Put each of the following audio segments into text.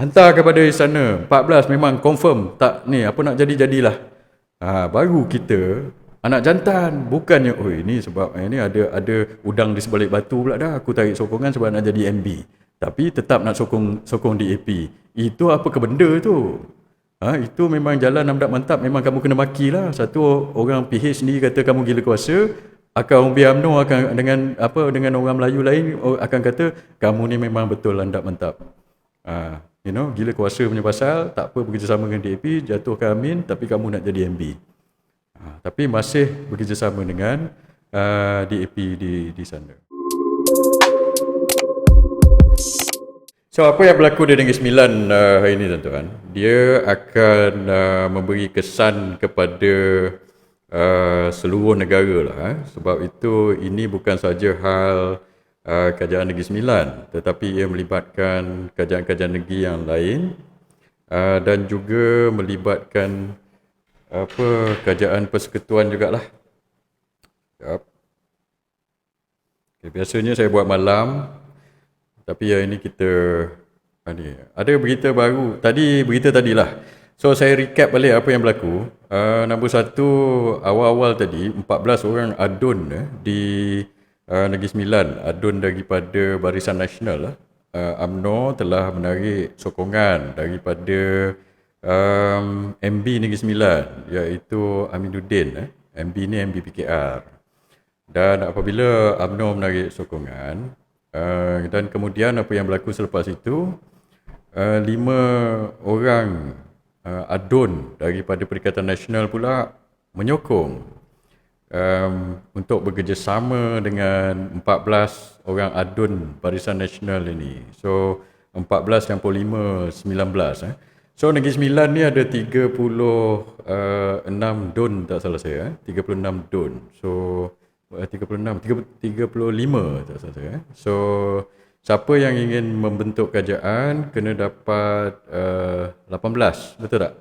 Hantar kepada istana 14 memang confirm tak ni apa nak jadi-jadilah. Baru kita anak jantan bukannya ni sebab ni ada udang di sebalik batu pula dah aku tarik sokongan sebab nak jadi MB. Tapi tetap nak sokong DAP. Itu apa ke benda tu? Itu memang jalan namdak mantap memang kamu kena makilah. Satu orang PH sendiri kata kamu gila kuasa, akak umbi UMNO akan dengan orang Melayu lain akan kata kamu ni memang betul landak mantap. Gila kuasa punya pasal, tak apa bekerjasama dengan DAP, jatuhkan Amin tapi kamu nak jadi MB. Tapi masih bekerjasama dengan DAP di sana. So apa yang berlaku di Negeri Sembilan hari ini tuan-tuan, dia akan memberi kesan kepada seluruh negara lah. Sebab itu ini bukan sahaja hal kerajaan Negeri Sembilan, tetapi ia melibatkan kerajaan-kerajaan negeri yang lain dan juga melibatkan kerajaan persekutuan jugalah. Biasanya saya buat malam, tapi hari ini kita ada berita baru. Berita tadilah. So saya recap balik apa yang berlaku. Nombor satu, awal-awal tadi 14 orang adun di Negeri Sembilan, adun daripada Barisan Nasional UMNO telah menarik sokongan daripada MB Negeri Sembilan, iaitu Aminuddin. MB ni MB PKR. Dan apabila UMNO menarik sokongan, dan kemudian apa yang berlaku selepas itu, 5 orang adun daripada Perikatan Nasional pula menyokong untuk bekerjasama dengan 14 orang adun Barisan Nasional ini. So 14 campur 5, 19. So Negeri Sembilan ni ada 36 dun tak salah saya, 36 dun. So 35 tak salah saya. So siapa yang ingin membentuk kerajaan kena dapat 18, betul tak?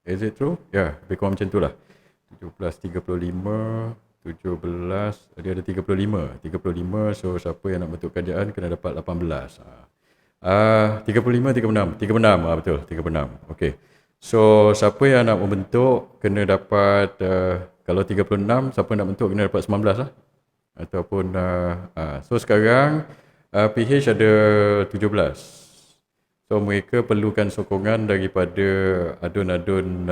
Is it true? Ya, lebih kurang macam itulah. 17, 35, 17, dia ada 35. So siapa yang nak bentuk kerajaan kena dapat 18. 35, 36, betul, 36. Okey. So siapa yang nak membentuk kena dapat kalau 36, siapa nak bentuk kena dapat 19 lah. Ataupun so sekarang PH ada 17. So mereka perlukan sokongan daripada adun-adun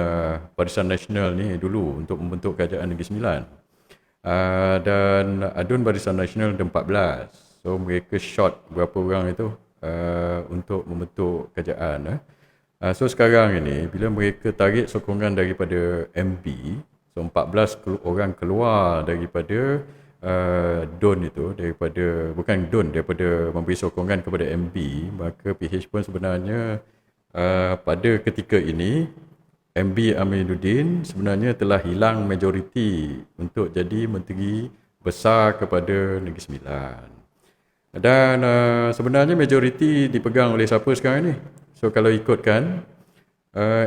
Barisan Nasional ni dulu untuk membentuk kerajaan Negeri Sembilan. Dan adun Barisan Nasional ada 14. So mereka short berapa orang itu untuk membentuk kerajaan. So sekarang ini bila mereka tarik sokongan daripada MB, so 14 orang keluar daripada DUN itu, daripada memberi sokongan kepada MB, maka PH pun sebenarnya pada ketika ini MB Aminuddin sebenarnya telah hilang majoriti untuk jadi Menteri Besar kepada Negeri Sembilan. Dan sebenarnya majoriti dipegang oleh siapa sekarang ni? So kalau ikutkan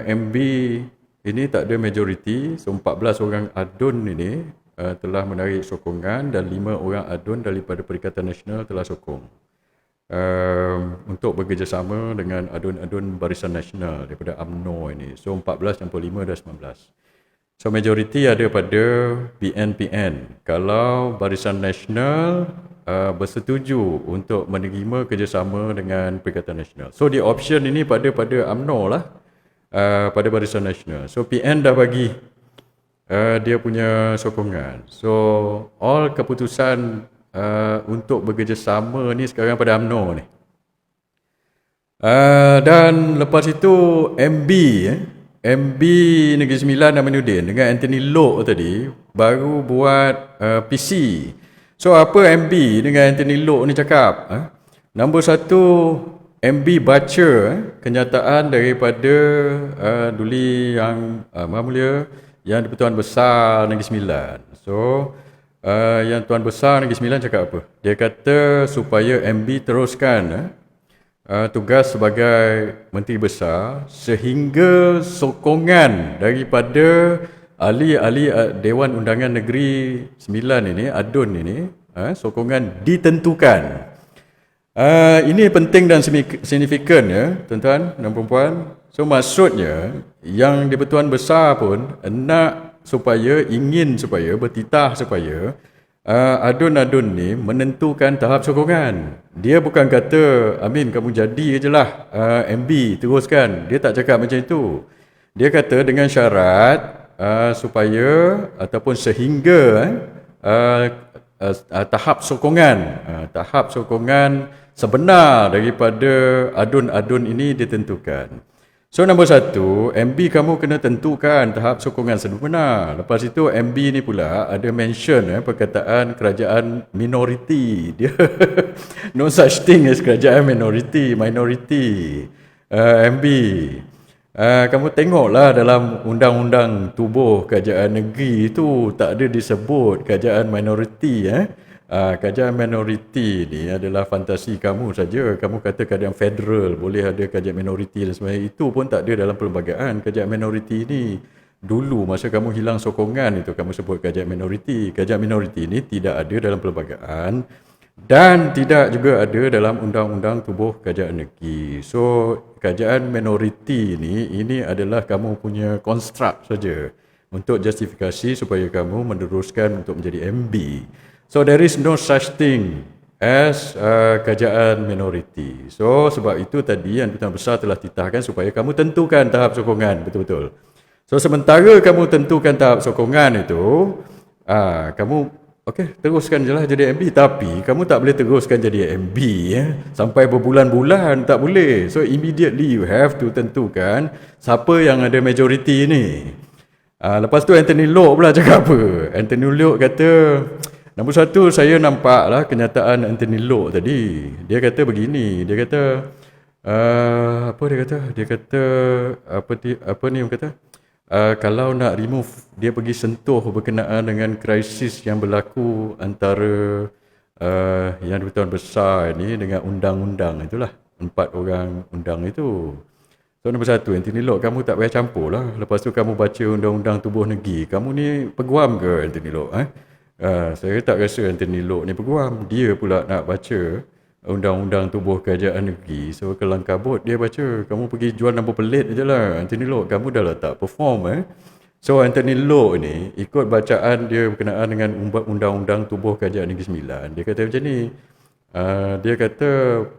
MB ini tak ada majoriti, so 14 orang adun ini telah menarik sokongan dan 5 orang adun daripada Perikatan Nasional telah sokong untuk bekerjasama dengan adun-adun Barisan Nasional daripada UMNO ini. So 14 campur 5 dah 19. So majoriti ada pada BNPN. Kalau Barisan Nasional bersetuju untuk menerima kerjasama dengan Perikatan Nasional. So di option ini pada UMNO lah, pada Barisan Nasional. So PN dah bagi dia punya sokongan. So all keputusan untuk bekerjasama ni sekarang pada UMNO ni. Dan lepas itu MB Negeri Sembilan Aminuddin dengan Anthony Loke tadi baru buat PC. So apa MB dengan Anthony Loke ni cakap? Nombor satu, MB baca kenyataan daripada Duli Yang Maha Mulia Yang di-Pertuan Besar Negeri Sembilan. So Yang Tuan Besar Negeri Sembilan cakap apa? Dia kata supaya MB teruskan tugas sebagai Menteri Besar sehingga sokongan daripada ahli-ahli Dewan Undangan Negeri Sembilan ini, ADUN ini, sokongan ditentukan. Ini penting dan signifikan ya, tuan-tuan dan puan-puan. So maksudnya yang di-Pertuan Besar pun ingin supaya bertitah supaya adun-adun ni menentukan tahap sokongan. Dia bukan kata Amin kamu jadi je lah MB teruskan. Dia tak cakap macam itu. Dia kata dengan syarat supaya ataupun sehingga tahap sokongan sebenar daripada adun-adun ini ditentukan. So nombor 1, MB kamu kena tentukan tahap sokongan sebenar. Lepas itu MB ni pula ada mention perkataan kerajaan minoriti. Dia no such thing as kerajaan minoriti. MB. Kamu tengoklah dalam undang-undang tubuh kerajaan negeri itu tak ada disebut kerajaan minoriti. Kerajaan minoriti ni adalah fantasi kamu saja. Kamu kata kerajaan federal boleh ada kerajaan minoriti dan sebagainya. Itu pun tak ada dalam perlembagaan. Kerajaan minoriti ni dulu masa kamu hilang sokongan itu kamu sebut kerajaan minoriti. Kerajaan minoriti ni tidak ada dalam perlembagaan dan tidak juga ada dalam undang-undang tubuh kerajaan negeri. So kerajaan minoriti ini adalah kamu punya konstruk saja untuk justifikasi supaya kamu meneruskan untuk menjadi MB. So there is no such thing as kerajaan minoriti. So sebab itu tadi yang Pertuan Besar telah titahkan supaya kamu tentukan tahap sokongan betul-betul. So sementara kamu tentukan tahap sokongan itu, kamu teruskan je lah jadi MB. Tapi kamu tak boleh teruskan jadi MB sampai berbulan-bulan, tak boleh. So immediately you have to tentukan siapa yang ada majoriti ni. Lepas tu Anthony Loke pula cakap apa? Anthony Loke kata, nombor 1, saya nampaklah kenyataan Anthony Loke tadi. Dia kata begini, dia kata kalau nak remove, dia pergi sentuh berkenaan dengan krisis yang berlaku antara yang di-Pertuan Besar ni dengan undang-undang itulah, 4 orang undang itu. So nombor 1, Anthony Loke, kamu tak payah campur lah. Lepas tu kamu baca undang-undang tubuh negeri. Kamu ni peguam ke Anthony Loke? Saya tak rasa Anthony Loke ni peguam. Dia pula nak baca undang-undang tubuh kerajaan negeri. So kelang kabut dia baca. Kamu pergi jual nombor pelit je lah. Anthony Loke, kamu dah lah tak perform. So Anthony Loke ni ikut bacaan dia berkenaan dengan undang-undang tubuh kerajaan negeri 9. Dia kata macam ni. Dia kata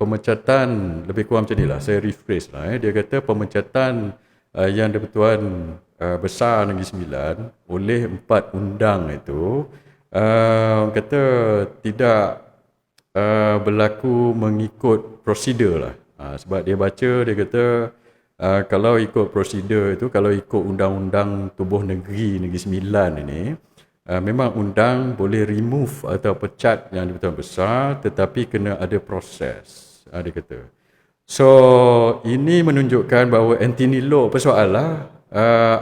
pemecatan, lebih kurang macam ni lah. Saya rephrase lah. Dia kata pemecatan yang di-Pertuan Besar Negeri 9 oleh 4 undang itu kata tidak berlaku mengikut prosedur lah. Sebab dia baca, dia kata kalau ikut prosedur itu, kalau ikut undang-undang tubuh negeri 9 ini, memang undang boleh remove atau pecat yang di-Pertuan Besar, tetapi kena ada proses, dia kata. So ini menunjukkan bahawa Anthony Loke persoalan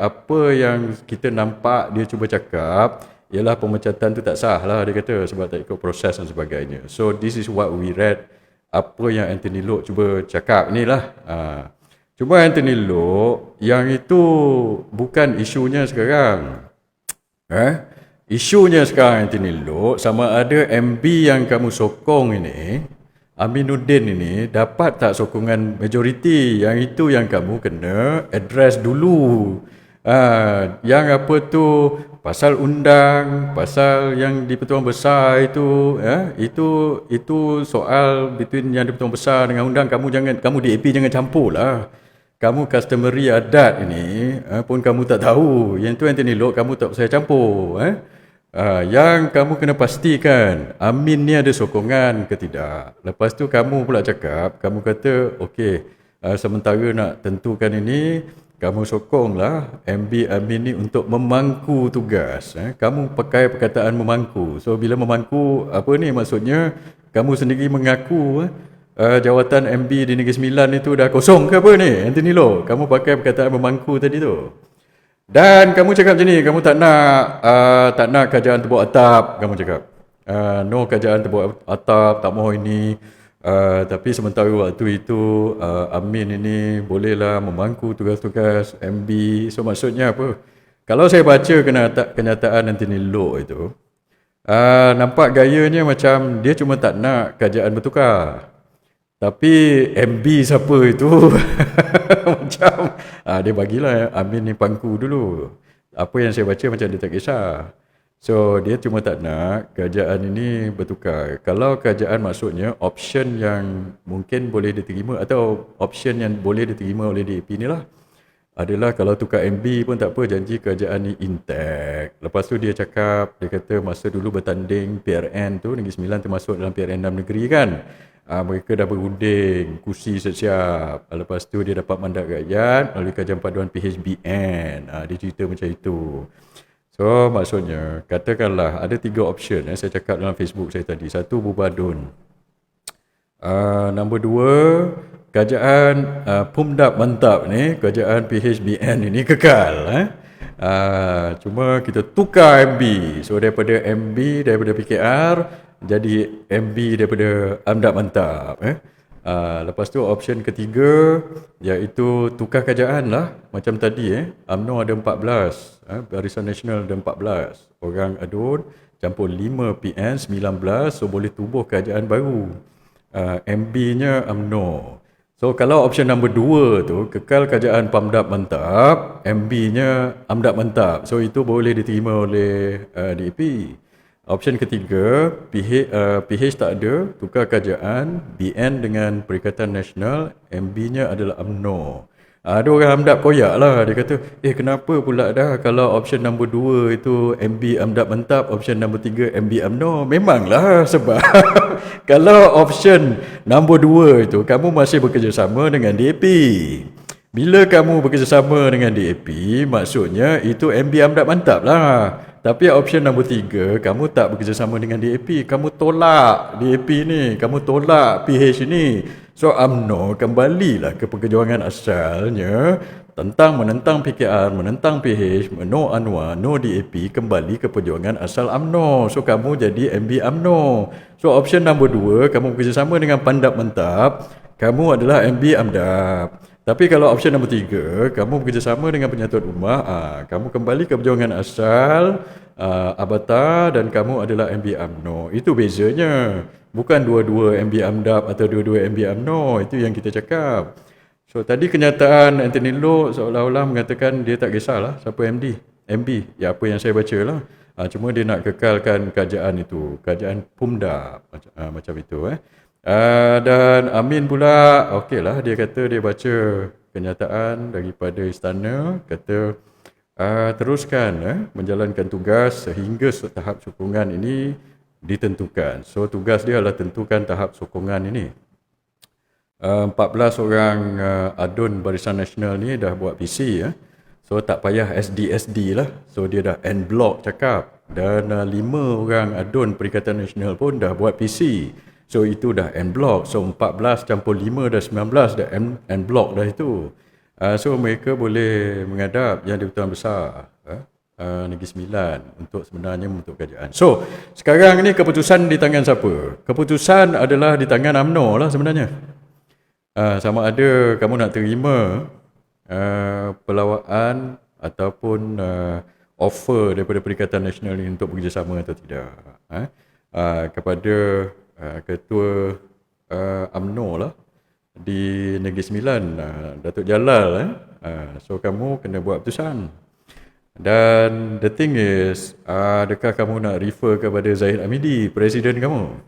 apa yang kita nampak dia cuba cakap ialah pemecatan tu tak sah lah, dia kata, sebab tak ikut proses dan sebagainya. So this is what we read, apa yang Anthony Loke cuba cakap ni lah. Cuma Anthony Loke yang itu bukan isunya sekarang. Isunya sekarang Anthony Loke sama ada MB yang kamu sokong ini, Aminuddin ini, dapat tak sokongan majoriti. Yang itu yang kamu kena address dulu. Yang apa tu, pasal undang, pasal yang di-Pertuan Besar itu, itu soal between yang di-Pertuan Besar dengan undang. Kamu DAP jangan campur lah. Kamu customary adat ini pun kamu tak tahu. Yang tu Anthony Loke kamu tak usah campur. Yang kamu kena pastikan Amin ni ada sokongan ke tidak. Lepas tu kamu pula cakap, kamu kata okey, sementara nak tentukan ini, kamu sokonglah MB Amin ni untuk memangku tugas. Kamu pakai perkataan memangku. So bila memangku, apa ni maksudnya? Kamu sendiri mengaku jawatan MB di Negeri Sembilan itu dah kosong ke apa ni, Anthony Loke? Kamu pakai perkataan memangku tadi tu. Dan kamu cakap macam ni, kamu tak nak kerajaan tebuk atap, kamu cakap. No kerajaan tebuk atap, tak mahu ini. Tapi sementara waktu itu Amin ini bolehlah memangku tugas-tugas MB. So maksudnya apa? Kalau saya baca kenyataan Anthony Loke itu, nampak gayanya macam dia cuma tak nak kerajaan bertukar. Tapi MB siapa itu? Macam dia bagilah Amin ni pangku dulu. Apa yang saya baca macam dia tak kisah. So dia cuma tak nak kerajaan ini bertukar. Kalau kerajaan maksudnya option yang mungkin boleh diterima atau option yang boleh diterima oleh DAP ni lah adalah kalau tukar MB pun tak apa, janji kerajaan ni intact. Lepas tu dia cakap, dia kata masa dulu bertanding PRN tu, Negeri Sembilan termasuk dalam PRN 6 negeri kan. Mereka dah berunding, kursi siap-siap. Lepas tu dia dapat mandat rakyat melalui kajian paduan PHBN. Dia cerita macam itu. So maksudnya, katakanlah ada 3 option saya cakap dalam Facebook saya tadi. Satu, bubar DUN. Nombor 2, kerajaan Pumdap mantap ni, kerajaan PHBN ini kekal. Cuma kita tukar MB. So daripada MB, daripada PKR, jadi MB daripada Amdap mantap. Lepas tu option ketiga, iaitu tukar kerajaan lah. Macam tadi UMNO ada 14, Barisan Nasional ada 14. Orang adun, campur 5 PN, 19, so boleh tubuh kerajaan baru. MB-nya UMNO. So kalau option nombor 2 tu, kekal kerajaan Pamdap mantap, MB-nya Amdap mantap. So itu boleh diterima oleh DAP. Option ketiga, PH tak ada, tukar kerajaan, BN dengan Perikatan Nasional, MB-nya adalah UMNO. Ada orang Amdap koyak lah, dia kata, kenapa pula dah kalau option nombor 2 itu MB Amdap mantap, option nombor 3 MB UMNO. Memanglah sebab kalau option nombor 2 itu kamu masih bekerjasama dengan DAP. Bila kamu bekerjasama dengan DAP, maksudnya itu MB Amdap mantap lah. Tapi option nombor 3, kamu tak bekerjasama dengan DAP, kamu tolak DAP ni, kamu tolak PH ni. So UMNO kembalilah ke perjuangan asalnya, menentang PKR, menentang PH, no Anwar, no DAP, kembali ke perjuangan asal UMNO. So kamu jadi MB UMNO. So option nombor 2, kamu bekerjasama dengan Pandap mantap, kamu adalah MB Amdap. Tapi kalau option nombor 3, kamu bekerjasama dengan penyatuan rumah, kamu kembali ke perjuangan asal, Abata, dan kamu adalah MB UMNO. Itu bezanya. Bukan dua-dua MB Amdap atau dua-dua MB UMNO. Itu yang kita cakap. So tadi kenyataan Anthony Loh seolah-olah mengatakan dia tak kisahlah siapa MB. Ya apa yang saya baca lah. Cuma dia nak kekalkan kerajaan itu. Kerajaan Pumdap. Macam itu. Dan Amin pula, okeylah, dia kata dia baca kenyataan daripada istana, kata teruskan menjalankan tugas sehingga tahap sokongan ini ditentukan. So tugas dia adalah tentukan tahap sokongan ini. 14 orang adun Barisan Nasional ni dah buat PC so tak payah SD lah. So dia dah en block cakap. Dan 5 orang adun Perikatan Nasional pun dah buat PC. So itu dah en block. So 14 campur 5 dah 19 dah en block dah itu. So mereka boleh menghadap Yang di-Pertuan Besar Negeri Sembilan untuk sebenarnya membentuk kerajaan. So sekarang ni keputusan di tangan siapa? Keputusan adalah di tangan UMNO lah sebenarnya. Sama ada kamu nak terima pelawaan ataupun offer daripada Perikatan Nasional ini untuk bekerjasama atau tidak. Kepada Ketua UMNO lah di Negeri Sembilan, Datuk Jalal. So kamu kena buat keputusan. Dan the thing is, adakah kamu nak refer kepada Zahid Hamidi, Presiden kamu?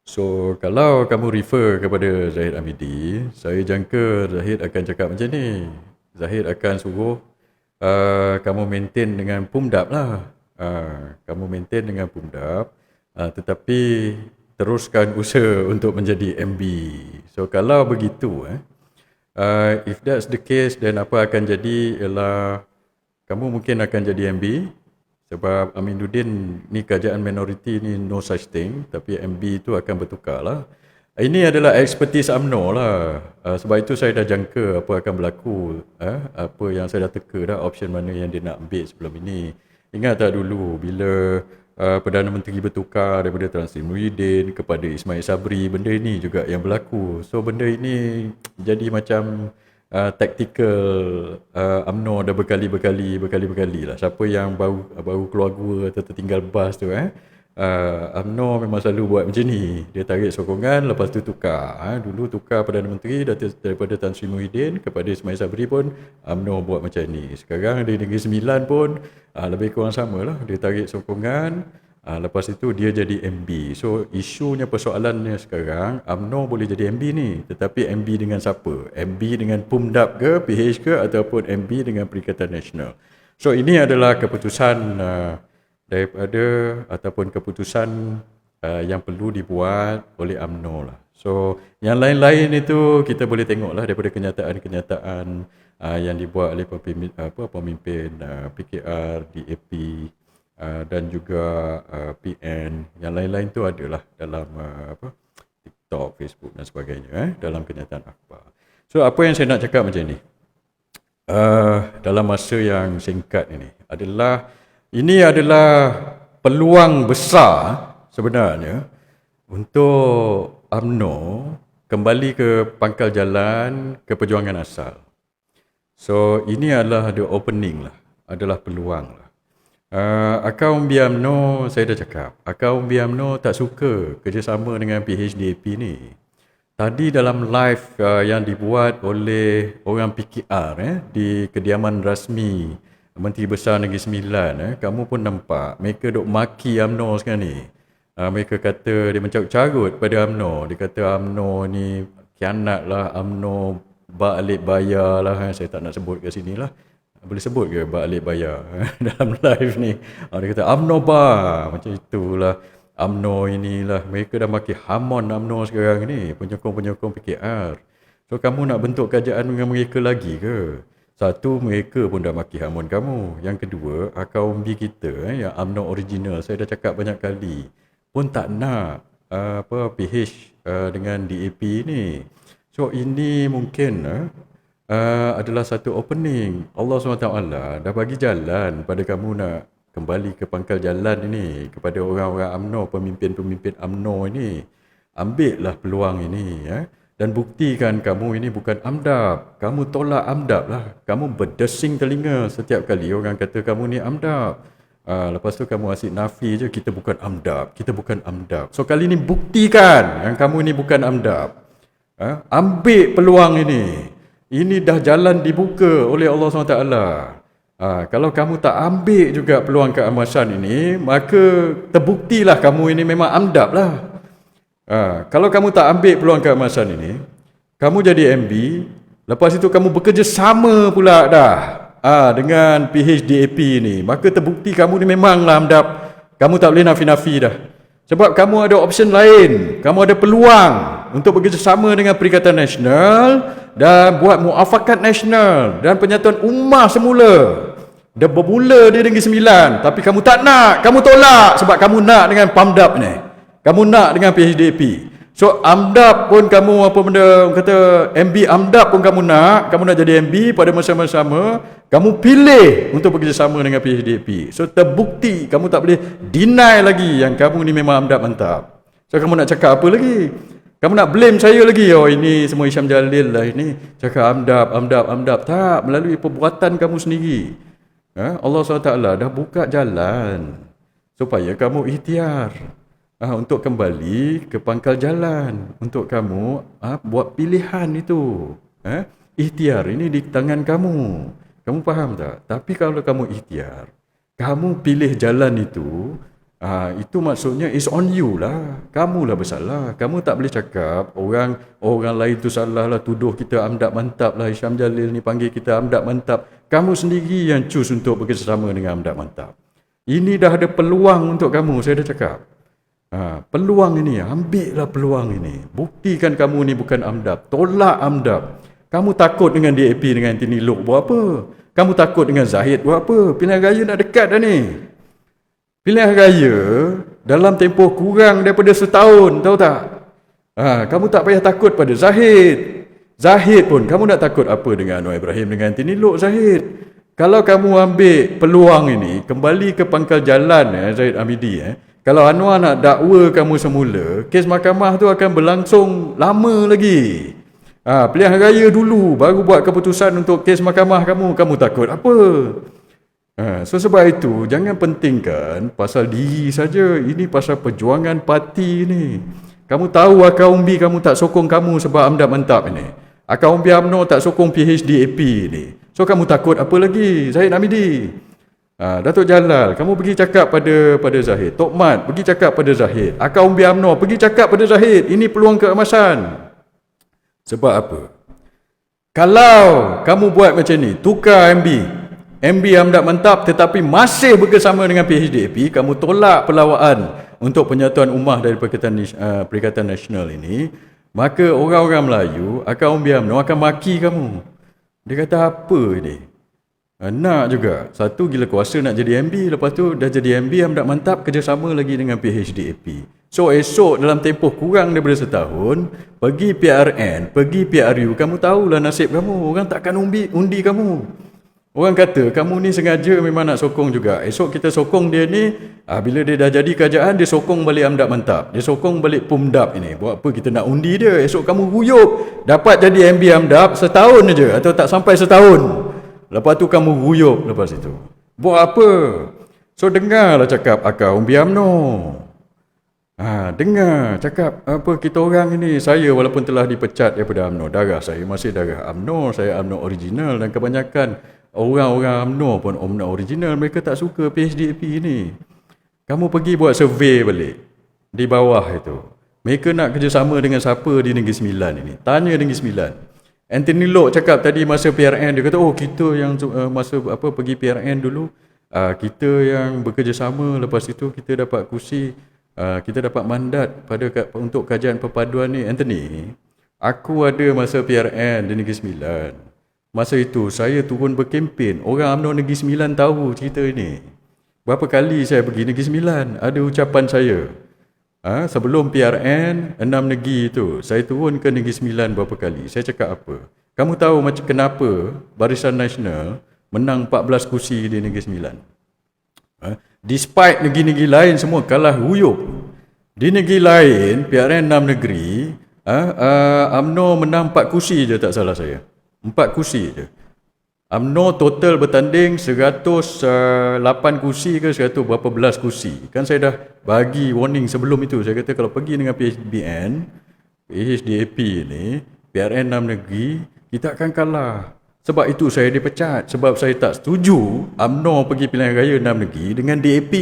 So kalau kamu refer kepada Zahid Hamidi, saya jangka Zahid akan cakap macam ni. Zahid akan suruh kamu maintain dengan Pumdap lah. Kamu maintain dengan Pumdap, tetapi teruskan usaha untuk menjadi MB. So kalau begitu, if that's the case, then apa akan jadi ialah kamu mungkin akan jadi MB. Sebab Aminuddin ni kerajaan minoriti ni no such thing, tapi MB tu akan bertukar lah. Ini adalah expertise UMNO lah. Sebab itu saya dah jangka apa akan berlaku. Apa yang saya dah teka dah, option mana yang dia nak ambil sebelum ini. Ingat tak dulu bila Perdana Menteri bertukar daripada Tan Sri Muhyiddin kepada Ismail Sabri, benda ini juga yang berlaku. So benda ini jadi macam tactical UMNO dah berkali-kali lah. Siapa yang baru keluar gua atau tertinggal bas tu UMNO memang selalu buat macam ni. Dia tarik sokongan, lepas tu tukar. Dulu tukar Perdana Menteri daripada Tan Sri Muhyiddin kepada Ismail Sabri pun UMNO buat macam ni. Sekarang di Negeri Sembilan pun lebih kurang sama lah. Dia tarik sokongan, lepas itu dia jadi MB. So isunya persoalannya sekarang, UMNO boleh jadi MB ni. Tetapi MB dengan siapa? MB dengan PUMDAP ke, PH ke, ataupun MB dengan Perikatan Nasional. So ini adalah keputusan daripada ataupun keputusan yang perlu dibuat oleh UMNO lah. So yang lain-lain itu kita boleh tengoklah daripada kenyataan-kenyataan yang dibuat oleh pemimpin PKR, DAP dan juga PN. Yang lain-lain tu adalah dalam TikTok, Facebook dan sebagainya dalam kenyataan akhbar. So apa yang saya nak cakap macam ni, dalam masa yang singkat ini adalah peluang besar sebenarnya untuk UMNO kembali ke pangkal jalan ke perjuangan asal. So ini adalah the opening lah, adalah peluang lah. Akar umbi UMNO, saya dah cakap, akar umbi UMNO tak suka kerjasama dengan PHDAP ni. Tadi dalam live yang dibuat oleh orang PKR di kediaman rasmi Menteri Besar Negeri Sembilan, kamu pun nampak mereka duk maki UMNO sekarang ni. Mereka kata dia mencarut-carut pada UMNO. Dia kata UMNO ni khianat lah, UMNO balik bayar lah. Saya tak nak sebut kat sini lah. Boleh sebut ke balik bayar dalam live ni? Dia kata UMNO macam itulah. UMNO inilah. Mereka dah maki hamon UMNO sekarang ni, penyokong-penyokong PKR. So kamu nak bentuk kerajaan dengan mereka lagi ke? Satu, mereka pun dah maki hamon kamu. Yang kedua, akar umbi kita yang UMNO original, saya dah cakap banyak kali, pun tak nak PH dengan DAP ni. So ini mungkin adalah satu opening. Allah SWT dah bagi jalan pada kamu nak kembali ke pangkal jalan ini, kepada orang-orang UMNO, pemimpin-pemimpin UMNO ini. Ambillah peluang ini dan buktikan kamu ini bukan AMDAP. Kamu tolak AMDAP lah. Kamu berdesing telinga setiap kali orang kata kamu ni AMDAP. Lepas tu kamu asyik nafi je, kita bukan AMDAP, kita bukan AMDAP. So kali ni buktikan yang kamu ni bukan AMDAP. Ambil peluang ini. Ini dah jalan dibuka oleh Allah SWT. Kalau kamu tak ambil juga peluang keemasan ini, maka terbuktilah kamu ini memang AMDAP lah. Kalau kamu tak ambil peluang keemasan ini, kamu jadi MB, lepas itu kamu bekerja sama pula dah dengan PHDAP ni, maka terbukti kamu ni memanglah AMDAP. Kamu tak boleh nafi-nafi dah. Sebab kamu ada option lain, kamu ada peluang untuk bekerja sama dengan Perikatan Nasional dan buat muafakat nasional dan penyatuan ummah semula. Dia bermula di Negeri Sembilan, tapi kamu tak nak, kamu tolak sebab kamu nak dengan PAMDAP ni. Kamu nak dengan PHDAP. So AMDAP pun kamu kata MB AMDAP pun kamu nak jadi MB pada masa-masa sama, kamu pilih untuk bekerjasama dengan PHDAP. So terbukti kamu tak boleh deny lagi yang kamu ni memang AMDAP mantap. So kamu nak cakap apa lagi? Kamu nak blame saya lagi? Oh ini semua Hisham Jalil lah ini. Cakap AMDAP. Tak, melalui perbuatan kamu sendiri. Allah SWT dah buka jalan supaya kamu ikhtiar untuk kembali ke pangkal jalan, untuk kamu buat pilihan itu. Ikhtiar ini di tangan kamu. Kamu faham tak? Tapi kalau kamu ikhtiar, kamu pilih jalan itu maksudnya is on you lah. Kamulah bersalah. Kamu tak boleh cakap orang lain tu salah lah, tuduh kita AMDAP mantap lah, Hisham Jalil ni panggil kita AMDAP mantap. Kamu sendiri yang choose untuk bekerjasama dengan AMDAP mantap. Ini dah ada peluang untuk kamu, saya dah cakap. Peluang ini, ambillah peluang ini. Buktikan kamu ni bukan AMDAP. Tolak AMDAP. Kamu takut dengan DAP, dengan Tini Lok buat apa? Kamu takut dengan Zahid buat apa? Pilihan raya nak dekat dah ni. Pilihan raya dalam tempoh kurang daripada setahun, tahu tak? Kamu tak payah takut pada Zahid. Zahid pun kamu nak takut apa dengan Anwar Ibrahim, dengan Tini Lok, Zahid? Kalau kamu ambil peluang ini, kembali ke pangkal jalan Zahid Hamidi, kalau Anwar nak dakwa kamu semula, kes mahkamah tu akan berlangsung lama lagi. Pilihan raya dulu baru buat keputusan untuk kes mahkamah kamu takut apa? So sebab itu jangan pentingkan pasal diri saja. Ini pasal perjuangan parti ni. Kamu tahu akar umbi kamu tak sokong kamu sebab amdap mentap ini. Akar umbi UMNO tak sokong PHDAP ni. So kamu takut apa lagi? Zahid Hamidi. Datuk Jalal, kamu pergi cakap pada Zahid. Tok Mat pergi cakap pada Zahid. Akar umbi UMNO pergi cakap pada Zahid. Ini peluang keemasan. Sebab apa? Kalau kamu buat macam ni, tukar MB amdap mentap tetapi masih bekerjasama dengan PHDAP, kamu tolak pelawaan untuk penyatuan ummah dari Perikatan Nasional ini, maka orang-orang Melayu akan umbi UMNO akan maki kamu. Dia kata apa ni? Nak juga. Satu, gila kuasa nak jadi MB, lepas tu dah jadi MB amdap mentap kerjasama lagi dengan PHDAP. So esok dalam tempoh kurang daripada setahun, pergi PRN, pergi PRU, kamu tahulah nasib kamu. Orang takkan undi kamu. Orang kata kamu ni sengaja memang nak sokong juga. Esok kita sokong dia ni, bila dia dah jadi kerajaan, dia sokong balik amdap mentap. Dia sokong balik PUMDAP ini. Buat apa kita nak undi dia? Esok kamu guyup dapat jadi MB amdap setahun aja atau tak sampai setahun. Lepas tu kamu guyup lepas itu. Buat apa? So dengarlah cakap akar umbi UMNO. Dengar cakap apa kita orang ini. Saya walaupun telah dipecat daripada UMNO, darah saya masih darah UMNO. Saya UMNO original dan kebanyakan orang-orang UMNO pun UMNO original. Mereka tak suka PHDAP ini. Kamu pergi buat survey balik di bawah itu. Mereka nak kerjasama dengan siapa di Negeri Sembilan ini? Tanya Negeri Sembilan. Anthony Loke cakap tadi masa PRN, dia kata kita yang masa pergi PRN dulu, kita yang bekerjasama, lepas itu kita dapat kursi, kita dapat mandat untuk kajian perpaduan ni. Anthony, aku ada masa PRN di Negeri Sembilan. Masa itu saya turun berkempen. Orang UMNO Negeri Sembilan tahu cerita ini. Berapa kali saya pergi Negeri Sembilan, ada ucapan saya. Sebelum PRN 6 negeri itu, saya turun ke Negeri Sembilan berapa kali. Saya cakap apa? Kamu tahu macam kenapa Barisan Nasional menang 14 kursi di Negeri Sembilan? Despite negeri-negeri lain semua kalah huyup. Di negeri lain, PRN 6 negeri, UMNO menang 4 kursi je tak salah saya. 4 kursi je. UMNO total bertanding 108 kursi ke 100 berapa belas kursi. Kan saya dah bagi warning sebelum itu. Saya kata kalau pergi dengan PHDAP ni, PRN 6 negeri, kita akan kalah. Sebab itu saya dipecat. Sebab saya tak setuju UMNO pergi pilihan raya 6 negeri dengan DAP.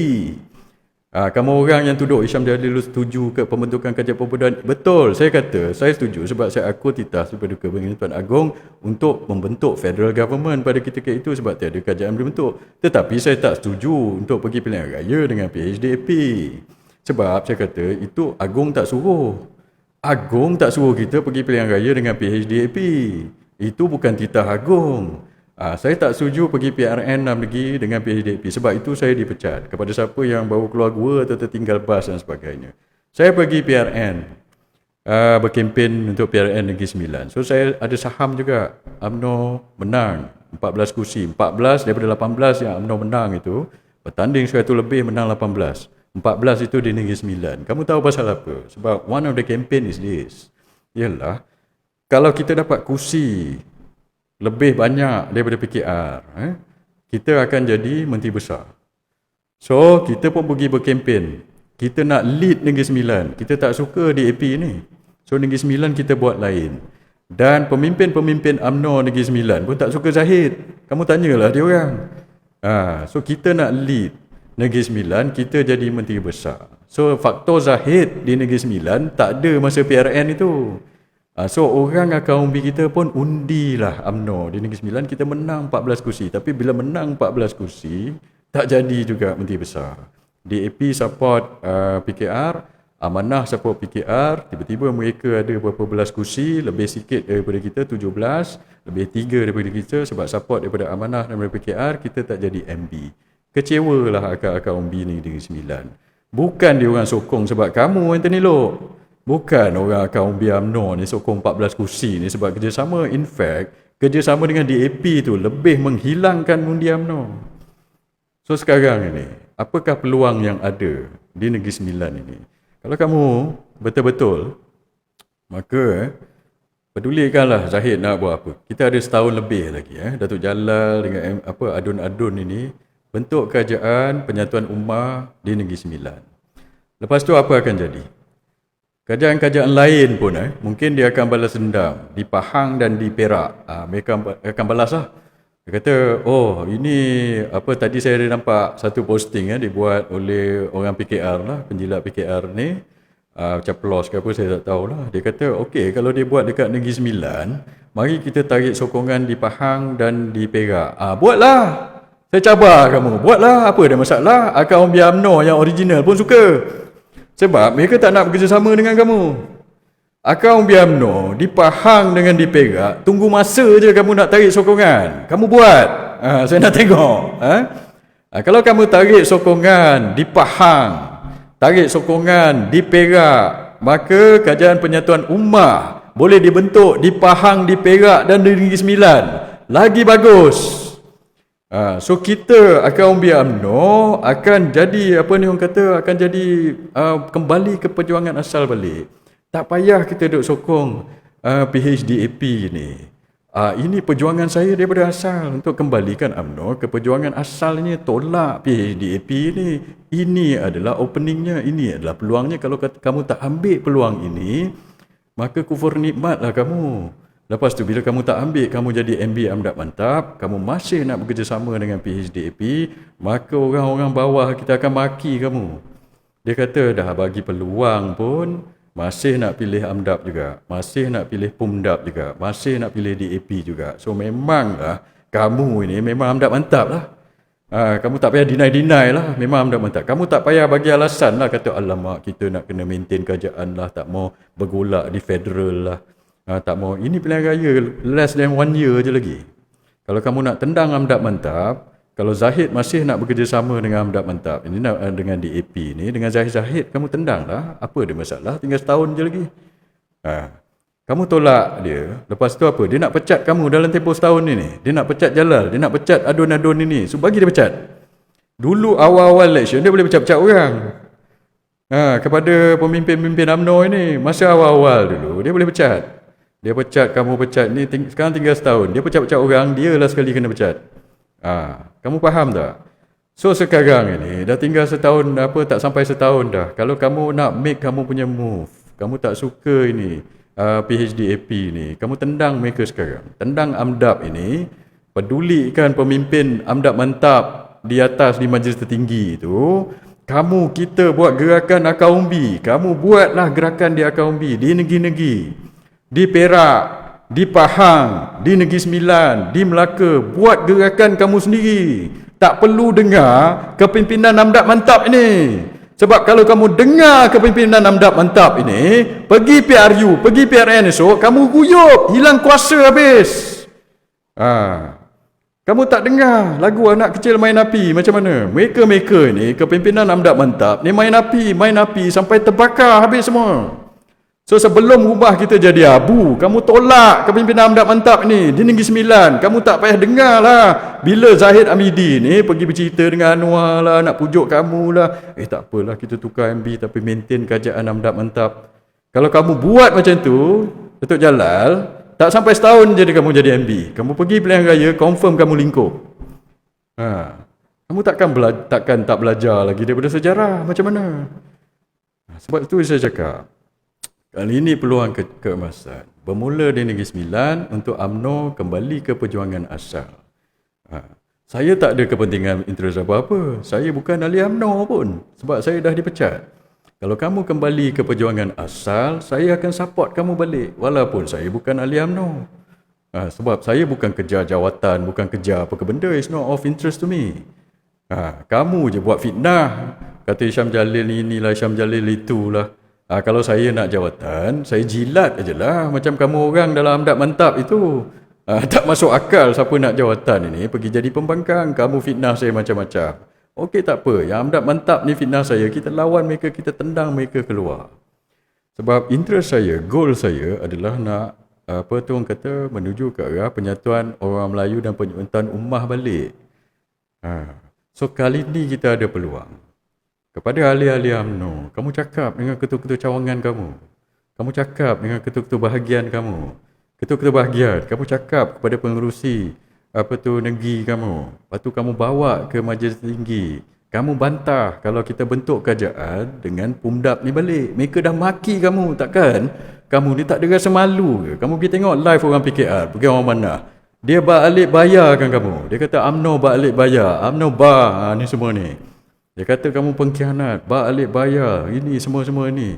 Kamu orang yang tuduh Isham Jalil setuju ke pembentukan kajian perpaduan. Betul, saya kata saya setuju sebab saya akut titah daripada Kebanyakan Tuan Agong untuk membentuk federal government pada ketika itu sebab tiada kajian dibentuk. Tetapi saya tak setuju untuk pergi pilihan raya dengan PHDAP. Sebab saya kata itu Agong tak suruh. Agong tak suruh kita pergi pilihan raya dengan PHDAP. Itu bukan titah Agong. Saya tak setuju pergi PRN 6 negeri dengan PHDAP. Sebab itu saya dipecat. Kepada siapa yang baru keluar gua atau tertinggal bas dan sebagainya. Saya pergi PRN. Berkempen untuk PRN Negeri Sembilan. So saya ada saham juga. UMNO menang 14 kursi. 14 daripada 18 yang UMNO menang itu. Bertanding 100 lebih menang 18. 14 itu di Negeri Sembilan. Kamu tahu pasal apa? Sebab one of the campaign is this. Ialah, kalau kita dapat kursi lebih banyak daripada PKR, kita akan jadi menteri besar. So, kita pun pergi berkempen. Kita nak lead Negeri Sembilan. Kita tak suka DAP ni. So, Negeri Sembilan kita buat lain. Dan pemimpin-pemimpin UMNO Negeri Sembilan pun tak suka Zahid. Kamu tanyalah dia orang. So, kita nak lead Negeri Sembilan, kita jadi menteri besar. So, faktor Zahid di Negeri Sembilan tak ada masa PRN itu. So orang akan umbi kita pun undilah UMNO di Negeri Sembilan, kita menang 14 kursi. Tapi bila menang 14 kursi, tak jadi juga menteri besar. DAP support PKR, Amanah support PKR, tiba-tiba mereka ada berapa belas kursi, lebih sikit daripada kita, 17, lebih 3 daripada kita sebab support daripada Amanah dan daripada PKR, kita tak jadi MB. Kecewalah akar-akar umbi ni di Negeri Sembilan. Bukan dia orang sokong sebab kamu Anthony Loke. Bukan orang akan umbi UMNO ni sokong 14 kursi ni sebab kerjasama. In fact, kerjasama dengan DAP tu lebih menghilangkan undi UMNO. So sekarang ini, apakah peluang yang ada di Negeri Sembilan ini? Kalau kamu betul-betul, maka pedulikanlah Zahid nak buat apa. Kita ada setahun lebih lagi. Datuk Jalal dengan adun-adun ini bentuk kerajaan penyatuan ummah di Negeri Sembilan. Lepas tu apa akan jadi? Kerajaan-kerajaan lain pun mungkin dia akan balas dendam di Pahang dan di Perak. Mereka akan balas lah. Dia kata, oh ini apa tadi saya ada nampak satu posting dibuat oleh orang PKR lah, penjilat PKR ni. Macam PLOS ke apa saya tak tahulah. Dia kata, okey kalau dia buat dekat Negeri Sembilan, mari kita tarik sokongan di Pahang dan di Perak. Buatlah. Saya cabar kamu. Buatlah. Apa ada masalah? Akaun Umbi UMNO yang original pun suka. Sebab mereka tak nak bekerjasama dengan kamu. Akaun Umbi UMNO di Pahang dengan di Perak, tunggu masa je kamu nak tarik sokongan. Kamu buat. Saya nak tengok. Kalau kamu tarik sokongan di Pahang, tarik sokongan di Perak, maka kerajaan penyatuan ummah boleh dibentuk di Pahang, di Perak dan di Negeri Sembilan. Lagi bagus. So kita akan Umbi UMNO akan jadi apa ni orang kata akan jadi kembali ke perjuangan asal balik. Tak payah kita duk sokong PHDAP ni. Ini perjuangan saya daripada asal untuk kembalikan UMNO ke perjuangan asalnya, tolak PHDAP ni. Ini adalah openingnya, ini adalah peluangnya. Kalau kamu tak ambil peluang ini, maka kufur nikmatlah kamu. Lepas tu bila kamu tak ambil, kamu jadi MB Amdat Mantap, kamu masih nak bekerjasama dengan PHDAP, maka orang-orang bawah kita akan maki kamu. Dia kata dah bagi peluang pun, masih nak pilih Amdap juga, masih nak pilih Pumdap juga, masih nak pilih DAP juga. So memanglah kamu ini memang Amdat Mantap lah. Kamu tak payah deny lah, memang Amdat Mantap. Kamu tak payah bagi alasan lah, kata alamak kita nak kena maintain kerajaan lah, tak mau bergolak di federal lah. Tak mau, ini pilihan raya less than 1 year je lagi. Kalau kamu nak tendang Amdat Mantap, kalau Zahid masih nak bekerjasama dengan Amdat Mantap, ini dengan DAP ni, dengan Zahid kamu tendang lah. Apa dia masalah? Tinggal setahun je lagi. Kamu tolak dia. Lepas tu apa? Dia nak pecat kamu dalam tempoh setahun ni. Dia nak pecat Jalal. Dia nak pecat Adun ini. So bagi dia pecat. Dulu awal-awal election dia boleh pecat orang. Kepada pemimpin-pemimpin UMNO ini, masa awal-awal dulu dia boleh pecat. Dia pecat, kamu pecat ni, sekarang tinggal setahun. Dia pecat-pecat orang, dia lah sekali kena pecat. Kamu faham tak? So sekarang ini dah tinggal setahun, tak sampai setahun dah. Kalau kamu nak make kamu punya move, kamu tak suka ini PHDAP ni, kamu tendang mereka sekarang. Tendang Amdap ini, pedulikan pemimpin Amdap Mantap di atas di majlis tertinggi itu. Kita buat gerakan Akaumbi. Kamu buatlah gerakan di Akaumbi di negeri-negeri. Di Perak, di Pahang, di Negeri Sembilan, di Melaka, buat gerakan kamu sendiri. Tak perlu dengar kepimpinan Amdap Mantap ini. Sebab kalau kamu dengar kepimpinan Amdap Mantap ini, pergi PRU, pergi PRN esok, kamu guyup, hilang kuasa habis. Kamu tak dengar lagu anak kecil main api macam mana? Mereka ni, kepimpinan Amdap Mantap ni main api sampai terbakar habis semua. So sebelum rumah kita jadi abu, kamu tolak kepimpinan Amdap Mantap ni di Negeri Sembilan. Kamu tak payah dengar lah bila Zahid Hamidi ni pergi bercerita dengan Anwar lah, nak pujuk kamu lah. Tak apalah kita tukar MB tapi maintain kerajaan Amdap Mantap. Kalau kamu buat macam tu, Datuk Jalal, tak sampai setahun jadi kamu jadi MB. Kamu pergi pilihan raya, confirm kamu lingkup. Kamu takkan tak belajar lagi daripada sejarah macam mana? Sebab itu saya cakap, kali ini peluang keemasan. Bermula di Negeri Sembilan untuk UMNO kembali ke perjuangan asal. Saya tak ada kepentingan interest apa-apa. Saya bukan ahli UMNO pun. Sebab saya dah dipecat. Kalau kamu kembali ke perjuangan asal, saya akan support kamu balik. Walaupun saya bukan ahli UMNO. Sebab saya bukan kejar jawatan, bukan kejar apa ke benda. It's not of interest to me. Kamu je buat fitnah. Kata Hisham Jalil inilah, Hisham Jalil itulah. Kalau saya nak jawatan, saya jilat aje lah macam kamu orang dalam Amdap Mantap itu. Tak masuk akal siapa nak jawatan ini pergi jadi pembangkang. Kamu fitnah saya macam-macam. Okey tak apa, yang Amdap Mantap ni fitnah saya, kita lawan mereka, kita tendang mereka keluar. Sebab interest saya, goal saya adalah nak orang kata menuju ke arah penyatuan orang Melayu dan penyatuan ummah balik. So kali ni kita ada peluang. Kepada ahli-ahli UMNO, kamu cakap dengan ketua-ketua cawangan kamu. Kamu cakap dengan ketua-ketua bahagian kamu. Ketua-ketua bahagian, kamu cakap kepada pengerusi negeri kamu. Lepas tu kamu bawa ke majlis tinggi. Kamu bantah kalau kita bentuk kerajaan dengan pumdap ni balik. Mereka dah maki kamu, takkan? Kamu ni tak ada rasa malu ke? Kamu pergi tengok live orang PKR, pergi orang mana. Dia balik bayarkan kamu. Dia kata UMNO balik bayar. UMNO ni semua ni. Dia kata kamu pengkhianat, balik bayar. Ini semua-semua ni.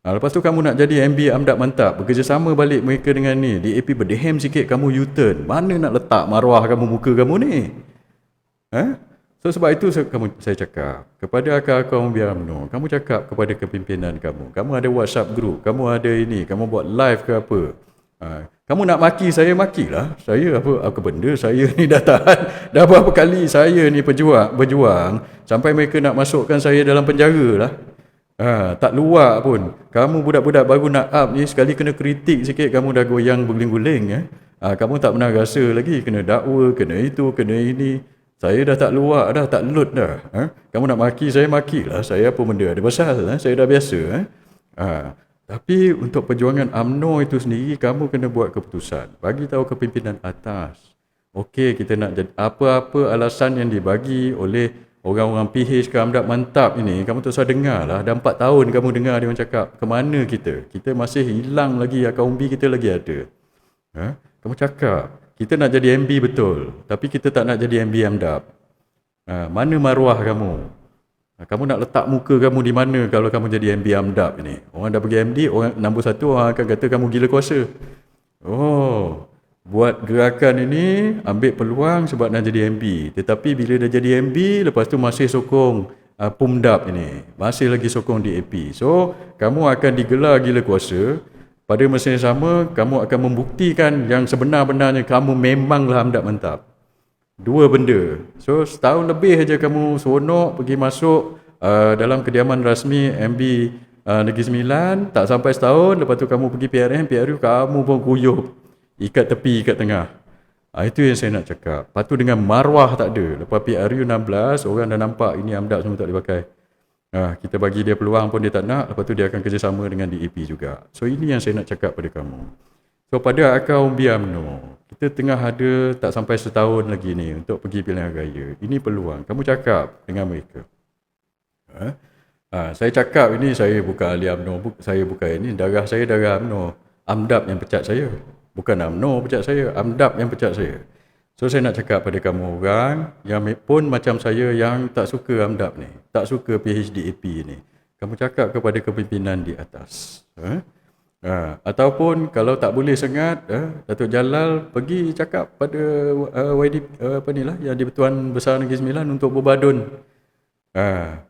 Lepas tu kamu nak jadi MB Amdap Mantap, bekerjasama balik mereka dengan ni. DAP berdehem sikit, kamu U-turn. Mana nak letak maruah kamu, muka kamu ni? So sebab itu saya cakap kepada akal-akal biar UMNO, kamu cakap kepada kepimpinan kamu. Kamu ada WhatsApp group, kamu ada ini, kamu buat live ke apa. Kamu nak maki saya, makilah. Saya apa benda, saya ni dah tahan. Dah berapa kali saya ni berjuang sampai mereka nak masukkan saya dalam penjara lah. Tak luak pun. Kamu budak-budak baru nak up ni, sekali kena kritik sikit kamu dah goyang berguling-guling. Kamu tak pernah rasa lagi kena dakwa, kena itu, kena ini. Saya dah tak luak dah, tak lut dah. Kamu nak maki saya, makilah. Saya apa benda ada pasal. Saya dah biasa. Tapi untuk perjuangan UMNO itu sendiri, kamu kena buat keputusan. Bagi tahu kepimpinan atas. Okey, kita nak jadi apa-apa alasan yang dibagi oleh orang-orang PH ke Amdap Mantap ini, kamu tak usah dengar lah. Dah 4 tahun kamu dengar dia orang cakap, ke mana kita? Kita masih hilang lagi, akal umbi kita lagi ada. Kamu cakap, kita nak jadi MB betul, tapi kita tak nak jadi MB Amdap. Mana maruah kamu? Kamu nak letak muka kamu di mana kalau kamu jadi MB Amdap ni? Orang dah pergi MD, orang nombor 1 orang akan kata kamu gila kuasa. Buat gerakan ini, ambil peluang sebab nak jadi MB. Tetapi bila dah jadi MB, lepas tu masih sokong Pumdap ini. Masih lagi sokong DAP. So, kamu akan digelar gila kuasa. Pada masa yang sama, kamu akan membuktikan yang sebenar-benarnya kamu memanglah Amdap Mantap. Dua benda. So, setahun lebih saja kamu seronok pergi masuk dalam kediaman rasmi MB Negeri Sembilan. Tak sampai setahun, lepas tu kamu pergi PRM, PRU, kamu pun kuyup. Ikat tepi, ikat tengah. Itu yang saya nak cakap. Lepas tu dengan maruah tak ada. Lepas PRU 16, orang dah nampak ini Amdap semua tak boleh pakai. Kita bagi dia peluang pun dia tak nak. Lepas tu dia akan kerjasama dengan DAP juga. So ini yang saya nak cakap pada kamu. So pada akal umbi UMNO, kita tengah ada tak sampai setahun lagi ni untuk pergi pilihan raya. Ini peluang. Kamu cakap dengan mereka. Saya cakap ini, saya bukan ahli UMNO. Saya bukan ini. Darah saya darah UMNO. Amdap yang pecat saya. Bukan UMNO pecat saya. Amdap yang pecat saya. So saya nak cakap pada kamu orang yang pun macam saya yang tak suka Amdap ni, tak suka PHDAP ni, kamu cakap kepada kepimpinan di atas. Ataupun kalau tak boleh sangat, Datuk Jalal pergi cakap pada YD yang di-Pertuan Besar Negeri Sembilan untuk berbadun.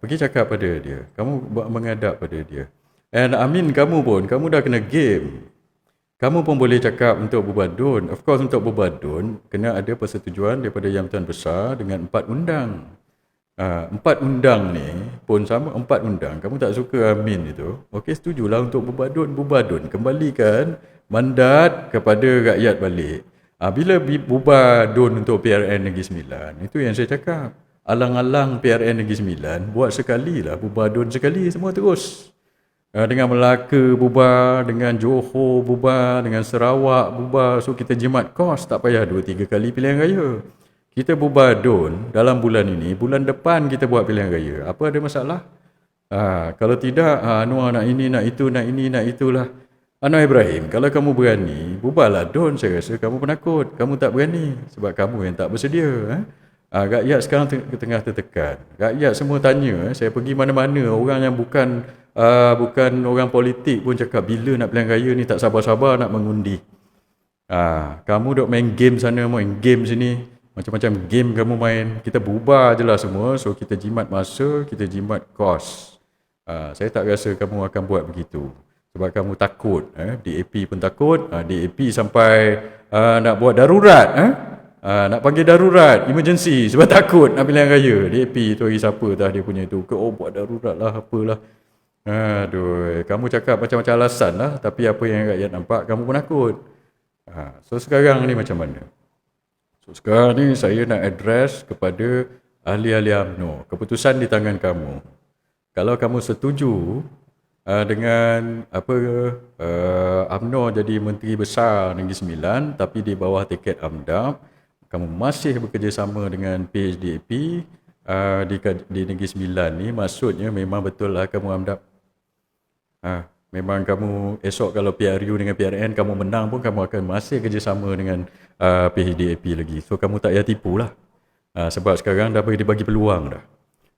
Pergi cakap pada dia, kamu menghadap pada dia. And Amin kamu pun, kamu dah kena game. Kamu pun boleh cakap untuk berbadun. Of course untuk berbadun, kena ada persetujuan daripada Yang Pertuan Besar dengan 4 undang. 4 undang ni pun sama, 4 undang. Kamu tak suka Amin itu, okey, setujulah untuk berbadun. Kembalikan mandat kepada rakyat balik. Bila berbadun untuk PRN Negeri Sembilan, itu yang saya cakap. Alang-alang PRN Negeri Sembilan, buat sekali lah, berbadun sekali semua terus. Dengan Melaka bubar, dengan Johor bubar, dengan Sarawak bubar. So kita jimat kos, tak payah 2-3 kali pilihan raya. Kita bubar DUN dalam bulan ini, bulan depan kita buat pilihan raya. Apa ada masalah? Kalau tidak, Anwar nak ini, nak itu, nak ini, nak itulah. Anwar Ibrahim, kalau kamu berani, bubarlah DUN. Saya rasa kamu penakut. Kamu tak berani sebab kamu yang tak bersedia. Rakyat sekarang tengah tertekan. Rakyat semua tanya, saya pergi mana-mana, orang yang bukan orang politik pun cakap bila nak pilihan raya ni, tak sabar-sabar nak mengundi. Kamu duk main game sana, main game sini, macam-macam game kamu main. Kita bubar je lah semua. So kita jimat masa, kita jimat kos. Saya tak rasa kamu akan buat begitu sebab kamu takut. DAP pun takut. DAP sampai nak buat darurat, nak panggil darurat, emergency sebab takut nak pilihan raya. DAP tu hari siapa dah dia punya tu, buat darurat lah, apalah. Aduh, kamu cakap macam-macam alasan lah, tapi apa yang rakyat nampak, kamu pun takut. So sekarang ni macam mana? So sekarang ni saya nak address kepada ahli-ahli UMNO. Keputusan di tangan kamu. Kalau kamu setuju dengan UMNO jadi Menteri Besar Negeri Sembilan tapi di bawah tiket Amdap, kamu masih bekerjasama dengan PHDAP di Negeri Sembilan ni, maksudnya memang betul lah kamu amdap. Memang kamu esok kalau PRU dengan PRN kamu menang pun kamu akan masih kerjasama dengan PHDAP lagi. So kamu tak payah tipu lah. Sebab sekarang dah dibagi peluang dah.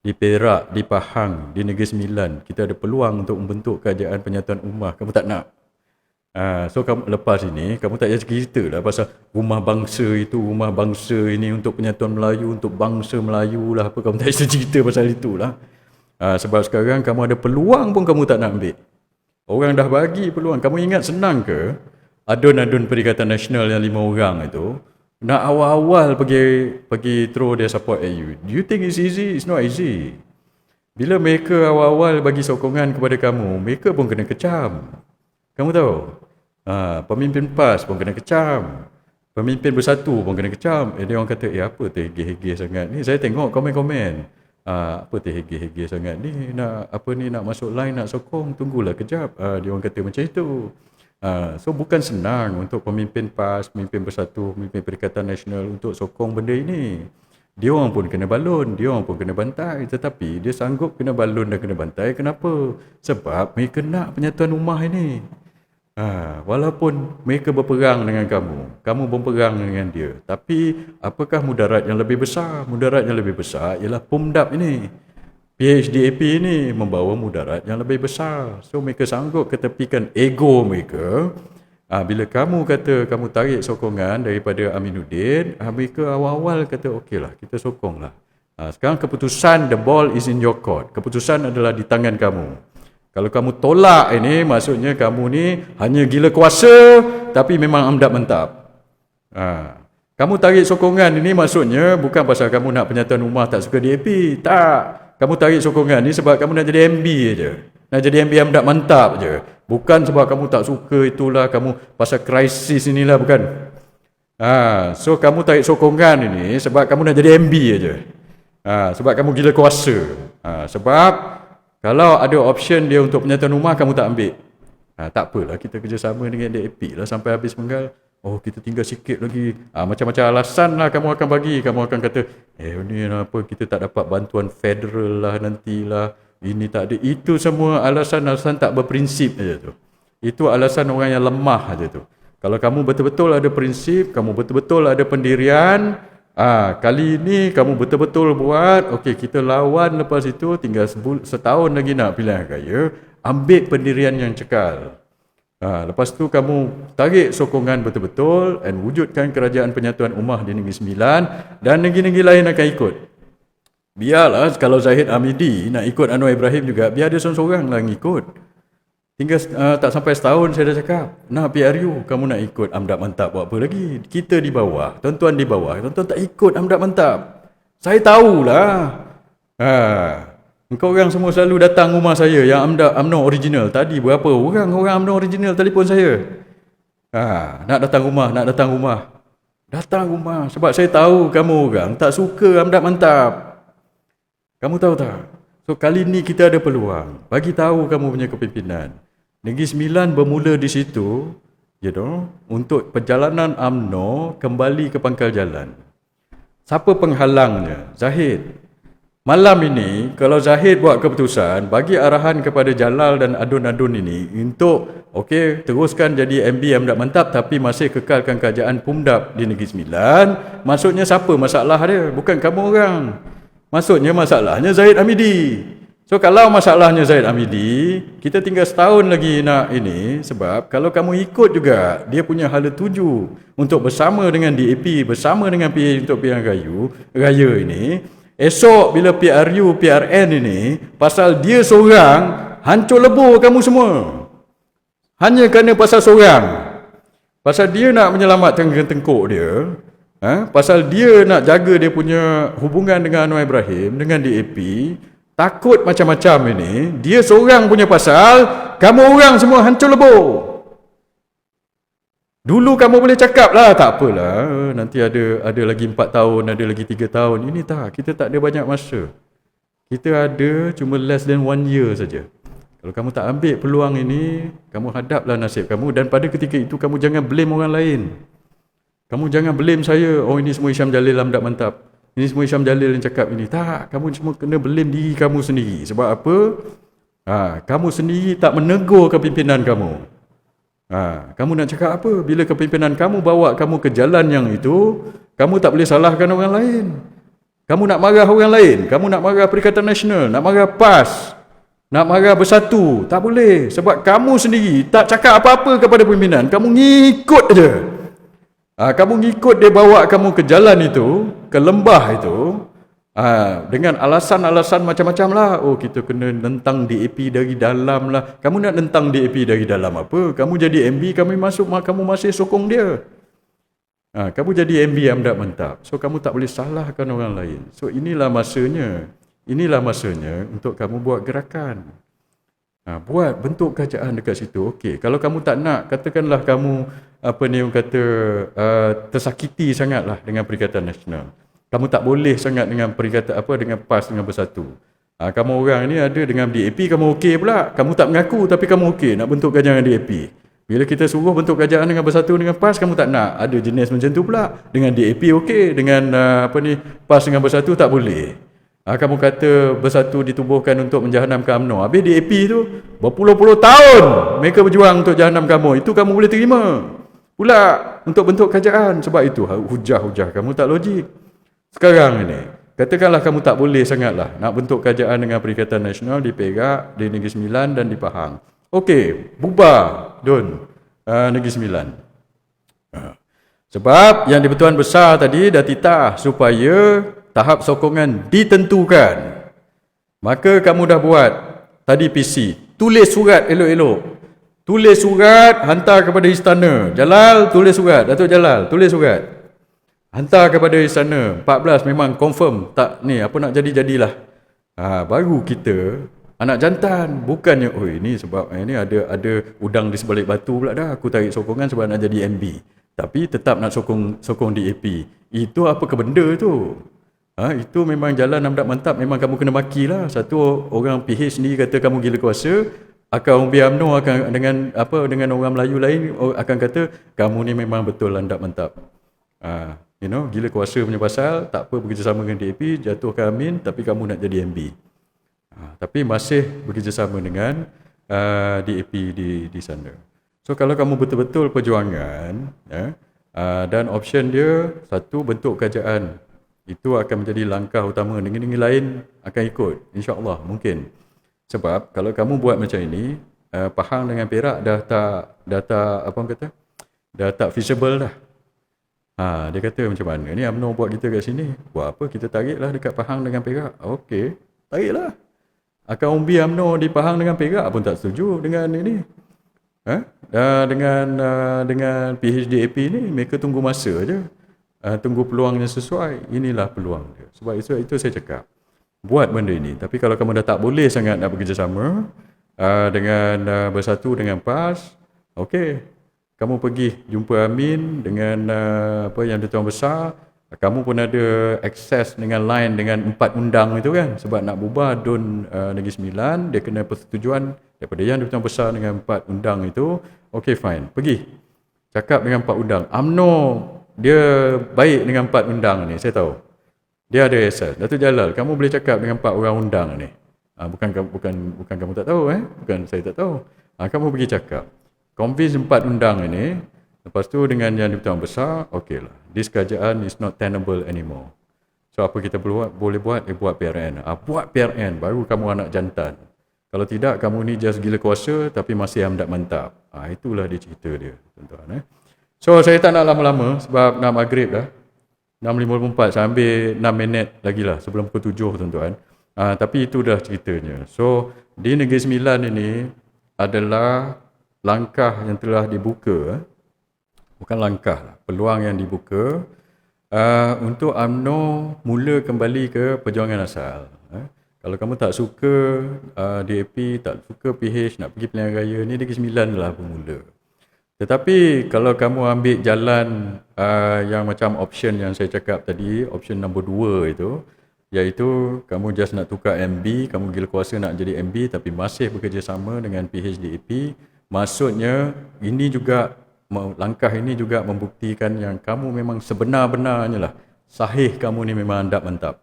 Di Perak, di Pahang, di Negeri Sembilan, kita ada peluang untuk membentuk kerajaan penyatuan ummah. Kamu tak nak. So kamu lepas ini, kamu tak payah cerita lah pasal rumah bangsa itu, rumah bangsa ini untuk penyatuan Melayu, untuk bangsa Melayu lah apa. Kamu tak payah cerita pasal itu lah. Sebab sekarang kamu ada peluang pun kamu tak nak ambil. Orang dah bagi peluang. Kamu ingat senang ke adun-adun Perikatan Nasional yang 5 orang itu nak awal-awal pergi throw their support at you? Do you think it's easy? It's not easy. Bila mereka awal-awal bagi sokongan kepada kamu, mereka pun kena kecam. Kamu tahu? Pemimpin PAS pun kena kecam. Pemimpin Bersatu pun kena kecam. Dia orang kata, apa terhege-hege sangat ni? Saya tengok komen-komen. Apa terhege-hege sangat ni? Nak masuk line, nak sokong, tunggulah kejap. Dia orang kata macam itu. So bukan senang untuk pemimpin PAS, pemimpin Bersatu, pemimpin Perikatan Nasional untuk sokong benda ini. Dia orang pun kena balun, dia orang pun kena bantai, tetapi dia sanggup kena balun dan kena bantai. Kenapa? Sebab mereka nak penyatuan ummah ini. Walaupun mereka berperang dengan kamu berperang dengan dia, tapi apakah mudarat yang lebih besar? Mudarat yang lebih besar ialah PUMDAP ini. PHDAP ini membawa mudarat yang lebih besar. So mereka sanggup ketepikan ego mereka. Bila kamu kata kamu tarik sokongan daripada Aminuddin, mereka awal-awal kata okeylah, kita sokonglah. Sekarang keputusan, the ball is in your court. Keputusan adalah di tangan kamu. Kalau kamu tolak ini, maksudnya kamu ni hanya gila kuasa, tapi memang amdap mentap. Kamu tarik sokongan ini maksudnya bukan pasal kamu nak penyatuan ummah tak suka DAP. Tak. Kamu tarik sokongan ni sebab kamu nak jadi MB je. Nak jadi MB amdap mantap je. Bukan sebab kamu tak suka itulah, kamu pasal krisis inilah, bukan. So kamu tarik sokongan ini sebab kamu nak jadi MB je. Sebab kamu gila kuasa. Sebab kalau ada option dia untuk penyatuan ummah, kamu tak ambil. Tak apalah, kita kerjasama dengan DAP lah sampai habis penggal. Oh, kita tinggal sikit lagi. Macam-macam alasan lah kamu akan bagi. Kamu akan kata, ni apa, kita tak dapat bantuan federal lah nantilah. Ini tak ada. Itu semua alasan-alasan tak berprinsip aja tu. Itu alasan orang yang lemah aja tu. Kalau kamu betul-betul ada prinsip, kamu betul-betul ada pendirian, kali ini kamu betul-betul buat, okey, kita lawan, lepas itu tinggal setahun lagi nak pilihan raya, ambil pendirian yang cekal. Lepas tu kamu tarik sokongan betul-betul dan wujudkan kerajaan penyatuan ummah di Negeri Sembilan, dan negeri-negeri lain akan ikut. Biarlah kalau Zahid Hamidi nak ikut Anwar Ibrahim juga, biar dia seorang-seorang lah ikut. Tinggal tak sampai setahun saya dah cakap, nak PRU, kamu nak ikut amdap mantap buat apa lagi? Kita di bawah, tuan-tuan di bawah, tuan-tuan tak ikut amdap mantap. Saya tahulah. Engkau orang semua selalu datang rumah saya yang UMNO original. Tadi berapa orang UMNO original telefon saya. Nak datang rumah. Datang rumah sebab saya tahu kamu orang tak suka amdap mantap. Kamu tahu tak? So kali ni kita ada peluang bagi tahu kamu punya kepimpinan. Negeri Sembilan bermula di situ, untuk perjalanan UMNO kembali ke pangkal jalan. Siapa penghalangnya? Zahid. Malam ini, kalau Zahid buat keputusan, bagi arahan kepada Jalal dan adun-adun ini untuk, teruskan jadi MB amdap mantap tapi masih kekalkan kerajaan PUMDAP di Negeri Sembilan, maksudnya siapa masalah dia? Bukan kamu orang. Maksudnya masalahnya Zahid Hamidi. So kalau masalahnya Zahid Hamidi, kita tinggal setahun lagi nak ini, sebab kalau kamu ikut juga, dia punya hala tuju untuk bersama dengan DAP, bersama dengan PH untuk pilihan raya ini. Esok bila PRU, PRN ini, pasal dia seorang, hancur lebur kamu semua. Hanya kerana pasal seorang. Pasal dia nak menyelamatkan tengkuk dia. Pasal dia nak jaga dia punya hubungan dengan Anwar Ibrahim, dengan DAP. Takut macam-macam ini. Dia seorang punya pasal, kamu orang semua hancur lebur. Dulu kamu boleh cakap lah, tak apalah, nanti ada lagi 4 tahun, ada lagi 3 tahun. Ini tak, kita tak ada banyak masa. Kita ada cuma less than 1 year saja. Kalau kamu tak ambil peluang ini, kamu hadaplah nasib kamu, dan pada ketika itu kamu jangan blame orang lain. Kamu jangan blame saya, oh ini semua Hisham Jalil lamdak mantap. Ini semua Hisham Jalil yang cakap ini. Tak, kamu semua kena blame diri kamu sendiri. Sebab apa? Kamu sendiri tak menegur kepimpinan kamu. Kamu nak cakap apa? Bila kepimpinan kamu bawa kamu ke jalan yang itu, kamu tak boleh salahkan orang lain. Kamu nak marah orang lain, kamu nak marah Perikatan Nasional, nak marah PAS, nak marah Bersatu, tak boleh. Sebab kamu sendiri tak cakap apa-apa kepada pimpinan, kamu ngikut je. Kamu ngikut dia bawa kamu ke jalan itu, ke lembah itu, dengan alasan-alasan macam-macam lah. Oh, kita kena nentang DAP dari dalam lah. Kamu nak nentang DAP dari dalam apa? Kamu jadi MB, kami masuk, kamu masih sokong dia. Kamu jadi MB amdak mantap. So, kamu tak boleh salahkan orang lain. So, inilah masanya. Inilah masanya untuk kamu buat gerakan. Buat bentuk kerajaan dekat situ. Okey, kalau kamu tak nak, katakanlah kamu tersakiti sangatlah dengan Perikatan Nasional. Kamu tak boleh sangat dengan dengan PAS, dengan Bersatu. Kamu orang ni ada dengan DAP, kamu okey pula. Kamu tak mengaku tapi kamu okey nak bentuk kerajaan dengan DAP. Bila kita suruh bentuk kerajaan dengan Bersatu, dengan PAS, kamu tak nak. Ada jenis macam tu pula. Dengan DAP okey, dengan PAS dengan Bersatu tak boleh. Kamu kata Bersatu ditubuhkan untuk menjahanamkan UMNO. Habis DAP tu berpuluh-puluh tahun mereka berjuang untuk jahanam kamu. Itu kamu boleh terima pula untuk bentuk kerajaan. Sebab itu hujah-hujah kamu tak logik. Sekarang ini, katakanlah kamu tak boleh sangatlah nak bentuk kerajaan dengan Perikatan Nasional di Perak, di Negeri Sembilan dan di Pahang. Okey, bubar Negeri Sembilan. Sebab yang di-Pertuan Besar tadi dah titah supaya tahap sokongan ditentukan. Maka kamu dah buat tadi PC. Tulis surat elok-elok. Tulis surat, hantar kepada istana. Jalal, tulis surat. Datuk Jalal, tulis surat. Hantar kepada istana. 14 memang confirm. Tak ni, apa nak jadi-jadilah. Baru kita, anak jantan. Bukannya, ini sebab ini ada udang di sebalik batu pula dah. Aku tarik sokongan sebab nak jadi MB. Tapi tetap nak sokong DAP. Itu apa ke benda tu? Itu memang jalan amdak mantap. Memang kamu kena makilah. Satu orang PH sendiri kata kamu gila kuasa. Akal umbi UMNO akan dengan orang Melayu lain akan kata kamu ni memang betul amdak mantap. Gila kuasa punya pasal. Tak apa bekerjasama dengan DAP, jatuhkan Amin, tapi kamu nak jadi MB. Tapi masih bekerjasama dengan DAP di sana. So kalau kamu betul-betul perjuangan, dan option dia satu, bentuk kerajaan. Itu akan menjadi langkah utama. Negeri-negeri lain akan ikut, insya-Allah mungkin. Sebab kalau kamu buat macam ini, Pahang dengan Perak dah tak feasible dah. Dia kata macam mana ni UMNO buat kita kat sini? Buat apa? Kita tariklah dekat Pahang dengan Perak. Okey, tariklah. Akal umbi UMNO di Pahang dengan Perak pun tak setuju dengan ini. Dengan PHDAP ni, mereka tunggu masa je. Tunggu peluang yang sesuai. Inilah peluang dia. Sebab itu saya cakap, buat benda ini. Tapi kalau kamu dah tak boleh sangat nak bekerjasama dengan Bersatu dengan PAS, okey, kamu pergi jumpa Amin dengan yang di-Tuan Besar. Kamu pun ada akses dengan line dengan 4 undang itu kan. Sebab nak bubar DUN Negeri Sembilan, dia kena persetujuan daripada yang di-Tuan Besar dengan 4 undang itu. Okey, fine. Pergi cakap dengan 4 undang. UMNO dia baik dengan 4 undang ni, saya tahu. Dia ada asas. Datuk Jalal, kamu boleh cakap dengan 4 orang undang ni. Bukan kamu tak tahu, bukan saya tak tahu. Kamu pergi cakap. Convince 4 undang ini. Lepas tu dengan yang di-Pertuan Besar, okeylah. This kerajaan is not tenable anymore. So apa kita boleh buat? Buat PRN. Buat PRN, baru kamu anak jantan. Kalau tidak, kamu ni just gila kuasa tapi masih amdak mantap. Itulah dia cerita dia, tuan-tuan. So saya tak nak lama-lama sebab nak maghrib dah. 6.54, saya ambil 6 minit lagi lah sebelum pukul 7, tuan-tuan. Tapi itu dah ceritanya. So di Negeri Sembilan ini adalah langkah yang telah dibuka. Bukan langkah lah, peluang yang dibuka untuk UMNO mula kembali ke perjuangan asal. Kalau kamu tak suka DAP, tak suka PH, nak pergi pilihan raya ni, Negeri Sembilan lah pemula. Tetapi kalau kamu ambil jalan yang macam option yang saya cakap tadi, option nombor 2 itu, iaitu kamu just nak tukar MB, kamu gila kuasa nak jadi MB tapi masih bekerjasama dengan PHDAP, maksudnya ini juga langkah ini juga membuktikan yang kamu memang sebenar-benarnya lah sahih kamu ni memang andap mantap.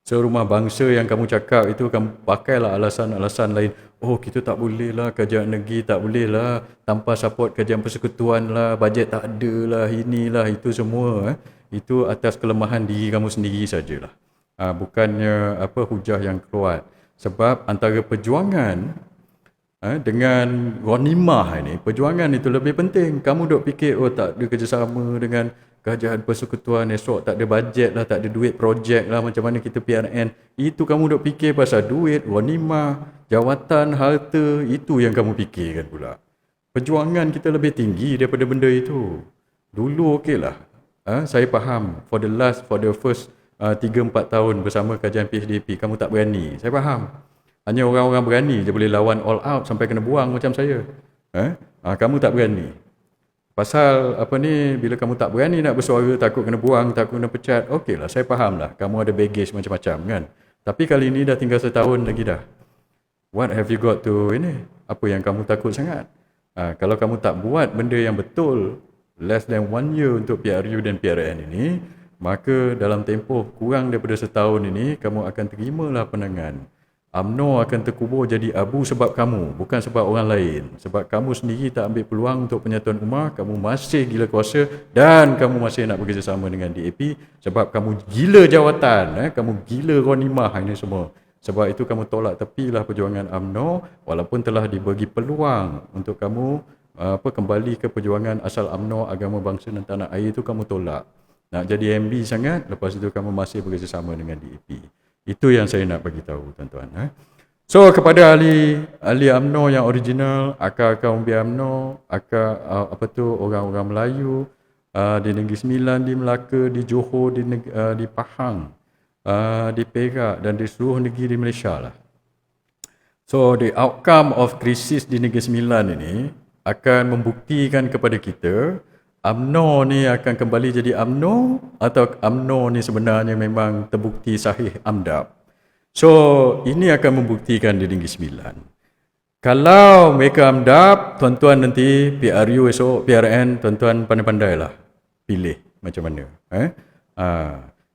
So rumah bangsa yang kamu cakap itu kamu pakailah alasan-alasan lain. Oh kita tak boleh lah, kerajaan negeri tak boleh lah, tanpa support kerajaan persekutuan lah, bajet tak ada lah, inilah itu semua. Itu atas kelemahan diri kamu sendiri sajalah. Bukannya hujah yang kuat. Sebab antara perjuangan dengan ghanimah ini, perjuangan itu lebih penting. Kamu duk fikir, oh tak ada kerjasama dengan kerajaan persekutuan, esok tak ada bajet lah, tak ada duit projek lah, macam mana kita PRN. Itu kamu duk fikir pasal duit, ghanimah, jawatan, harta, itu yang kamu fikirkan pula. Perjuangan kita lebih tinggi daripada benda itu. Dulu okeylah. Saya faham, for the first 3-4 tahun bersama kajian PHDP, kamu tak berani. Saya faham. Hanya orang-orang berani je boleh lawan all out sampai kena buang macam saya. Kamu tak berani. Pasal bila kamu tak berani nak bersuara, takut kena buang, takut kena pecat, okeylah, saya faham lah. Kamu ada baggage macam-macam kan. Tapi kali ni dah tinggal setahun lagi dah. What have you got to ini? Apa yang kamu takut sangat? Kalau kamu tak buat benda yang betul, less than 1 year untuk PRU dan PRN ini, maka dalam tempoh kurang daripada setahun ini, kamu akan terimalah penangan. UMNO akan terkubur jadi abu sebab kamu, bukan sebab orang lain. Sebab kamu sendiri tak ambil peluang untuk penyatuan ummah, kamu masih gila kuasa dan kamu masih nak bekerjasama dengan DAP sebab kamu gila jawatan, kamu gila ghanimah ini semua. Sebab itu kamu tolak tepilah perjuangan UMNO walaupun telah dibagi peluang untuk kamu kembali ke perjuangan asal UMNO, agama, bangsa dan tanah air, itu kamu tolak. Nak jadi MB sangat, lepas itu kamu masih bekerjasama dengan DAP. Itu yang saya nak bagi tahu tuan-tuan. So kepada ahli UMNO yang original, akar-akar umbi UMNO, orang-orang Melayu di Negeri Sembilan, di Melaka, di Johor, di Pahang, di Perak dan di seluruh negeri di Malaysia lah. So the outcome of krisis di Negeri Sembilan ini akan membuktikan kepada kita UMNO ni akan kembali jadi UMNO atau UMNO ni sebenarnya memang terbukti sahih AMDAP. So ini akan membuktikan di Negeri Sembilan. Kalau mereka AMDAP, tuan-tuan nanti PRU esok, PRN, tuan-tuan pandai-pandai lah pilih macam mana.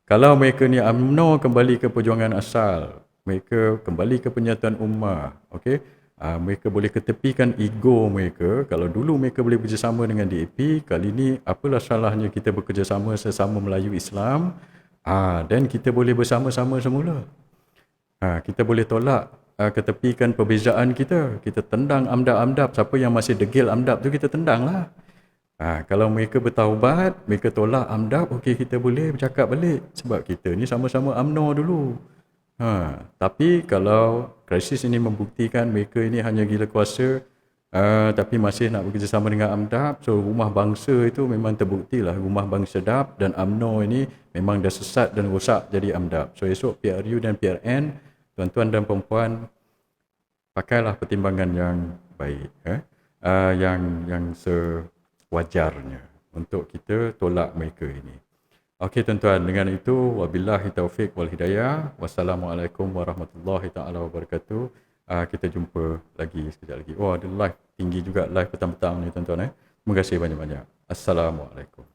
Kalau mereka ni UMNO kembali ke perjuangan asal, mereka kembali ke penyatuan ummah, mereka boleh ketepikan ego mereka. Kalau dulu mereka boleh bekerjasama dengan DAP, kali ini apalah salahnya kita bekerjasama sesama Melayu Islam, dan kita boleh bersama-sama semula. Kita boleh tolak, ketepikan perbezaan kita. Kita tendang AMDAP. Siapa yang masih degil AMDAP tu kita tendang lah. Kalau mereka bertaubat, mereka tolak AMDAP, okey, kita boleh bercakap balik sebab kita ni sama-sama UMNO dulu. Tapi kalau krisis ini membuktikan mereka ini hanya gila kuasa, tapi masih nak bekerjasama dengan AMDAP, so rumah bangsa itu memang terbuktilah rumah bangsa DAP dan UMNO ini memang dah sesat dan rosak jadi AMDAP. So esok PRU dan PRN, tuan-tuan dan puan-puan, pakailah pertimbangan yang baik, yang sewajarnya untuk kita tolak mereka ini. Okey tuan-tuan, dengan itu wabillahi taufik wal hidayah. Wassalamualaikum warahmatullahi taala wabarakatuh. Kita jumpa lagi sekejap lagi. Ada live tinggi juga, live petang-petang ni tuan-tuan. Terima kasih banyak-banyak. Assalamualaikum.